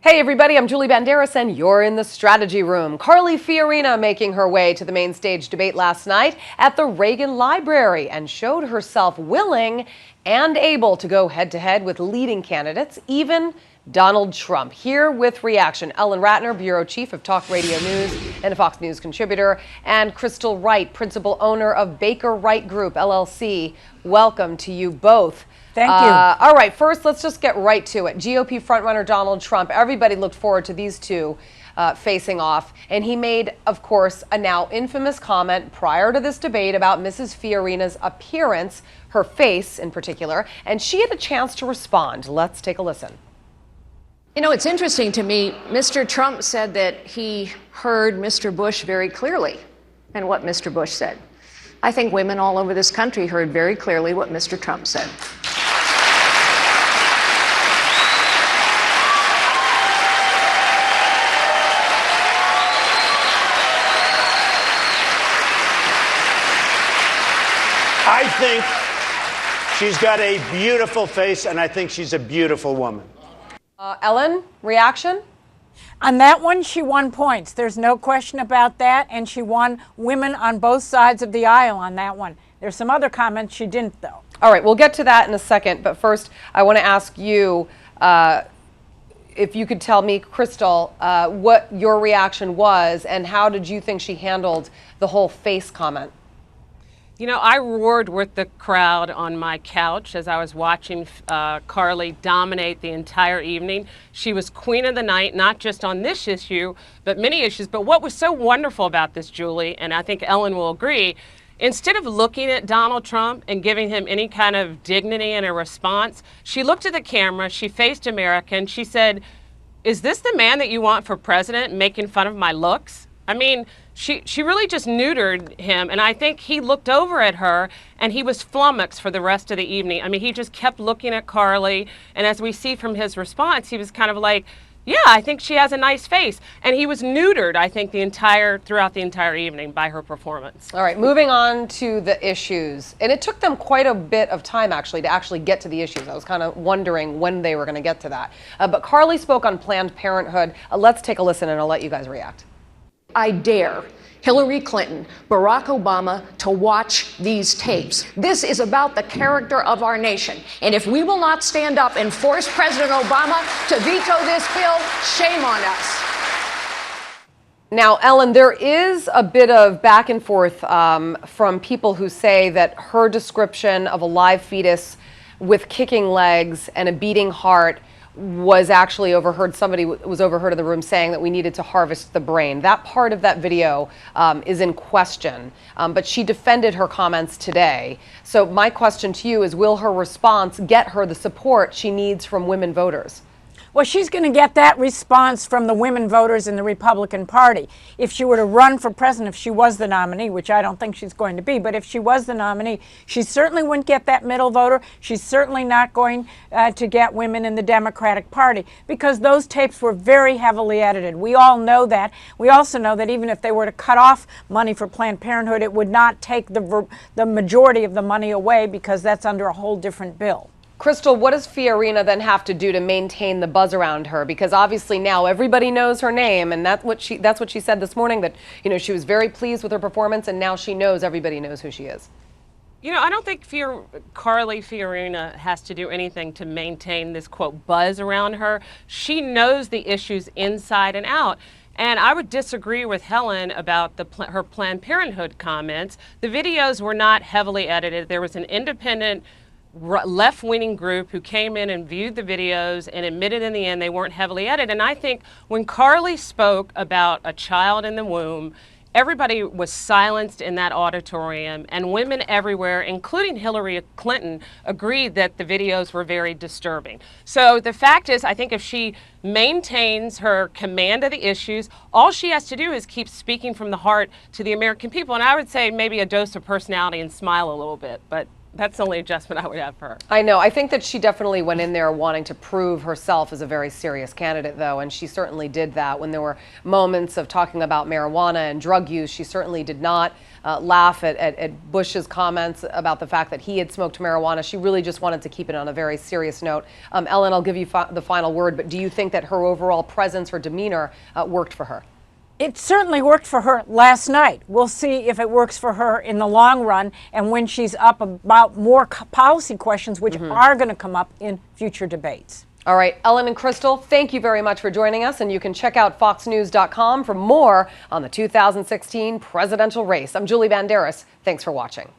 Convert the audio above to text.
Hey everybody, I'm Julie Banderas and you're in the strategy room. Carly Fiorina making her way to the main stage debate last night at the Reagan Library and showed herself willing and able to go head to head with leading candidates, even Donald Trump. Here with reaction, Ellen Ratner, Bureau Chief of Talk Radio News and a Fox News contributor, and Crystal Wright, Principal Owner of Baker Wright Group, LLC. Welcome to you both. Thank you. All right, first, let's just get right to it. GOP frontrunner Donald Trump, everybody looked forward to these two facing off. And he made, of course, a now infamous comment prior to this debate about Mrs. Fiorina's appearance, her face in particular, and she had a chance to respond. Let's take a listen. You know, it's interesting to me. Mr. Trump said that he heard Mr. Bush very clearly and what Mr. Bush said. I think women all over this country heard very clearly what Mr. Trump said. I think she's got a beautiful face, and I think she's a beautiful woman. Ellen, reaction? On that one, she won points. There's no question about that, and she won women on both sides of the aisle on that one. There's some other comments she didn't, though. All right, we'll get to that in a second, but first, I want to ask you if you could tell me, Crystal, what your reaction was, and how did you think she handled the whole face comment? You know, I roared with the crowd on my couch as I was watching Carly dominate the entire evening. She was queen of the night, not just on this issue, but many issues. But what was so wonderful about this, Julie, and I think Ellen will agree, instead of looking at Donald Trump and giving him any kind of dignity in a response, she looked at the camera, she faced America, and she said, "Is this the man that you want for president, making fun of my looks?" I mean, she really just neutered him, and I think he looked over at her, and he was flummoxed for the rest of the evening. I mean, he just kept looking at Carly, and as we see from his response, he was kind of like, yeah, I think she has a nice face. And he was neutered, I think, throughout the entire evening by her performance. All right, moving on to the issues. And it took them quite a bit of time, actually, to actually get to the issues. I was kind of wondering when they were going to get to that. But Carly spoke on Planned Parenthood. Let's take a listen, and I'll let you guys react. I dare Hillary Clinton, Barack Obama to watch these tapes. This is about the character of our nation. And if we will not stand up and force President Obama to veto this bill, shame on us. Now, Ellen, there is a bit of back and forth from people who say that her description of a live fetus with kicking legs and a beating heart was actually overheard. Somebody was overheard in the room saying that we needed to harvest the brain. That part of that video is in question, but she defended her comments today. So my question to you is, will her response get her the support she needs from women voters? Well, she's going to get that response from the women voters in the Republican Party. If she were to run for president, if she was the nominee, which I don't think she's going to be, but if she was the nominee, she certainly wouldn't get that middle voter. She's certainly not going to get women in the Democratic Party, because those tapes were very heavily edited. We all know that. We also know that even if they were to cut off money for Planned Parenthood, it would not take the majority of the money away, because that's under a whole different bill. Crystal, what does Fiorina then have to do to maintain the buzz around her? Because obviously now everybody knows her name, and that's what she said this morning, that, you know, she was very pleased with her performance, and now she knows everybody knows who she is. You know, I don't think Carly Fiorina has to do anything to maintain this, quote, buzz around her. She knows the issues inside and out. And I would disagree with Helen about her Planned Parenthood comments. The videos were not heavily edited. There was an independent left-wing group who came in and viewed the videos and admitted in the end they weren't heavily edited. And I think when Carly spoke about a child in the womb, everybody was silenced in that auditorium, and women everywhere, including Hillary Clinton, agreed that the videos were very disturbing. So the fact is, I think if she maintains her command of the issues, all she has to do is keep speaking from the heart to the American people. And I would say maybe a dose of personality and smile a little bit, but That's the only adjustment I would have for her. I know. I think that she definitely went in there wanting to prove herself as a very serious candidate, though, and she certainly did that. When there were moments of talking about marijuana and drug use, she certainly did not laugh at Bush's comments about the fact that he had smoked marijuana. She really just wanted to keep it on a very serious note. Ellen, I'll give you the final word, but do you think that her overall presence or demeanor worked for her? It certainly worked for her last night. We'll see if it works for her in the long run and when she's up about more policy questions, which are going to come up in future debates. All right, Ellen and Crystal, thank you very much for joining us, and you can check out foxnews.com for more on the 2016 presidential race. I'm Julie Banderas. Thanks for watching.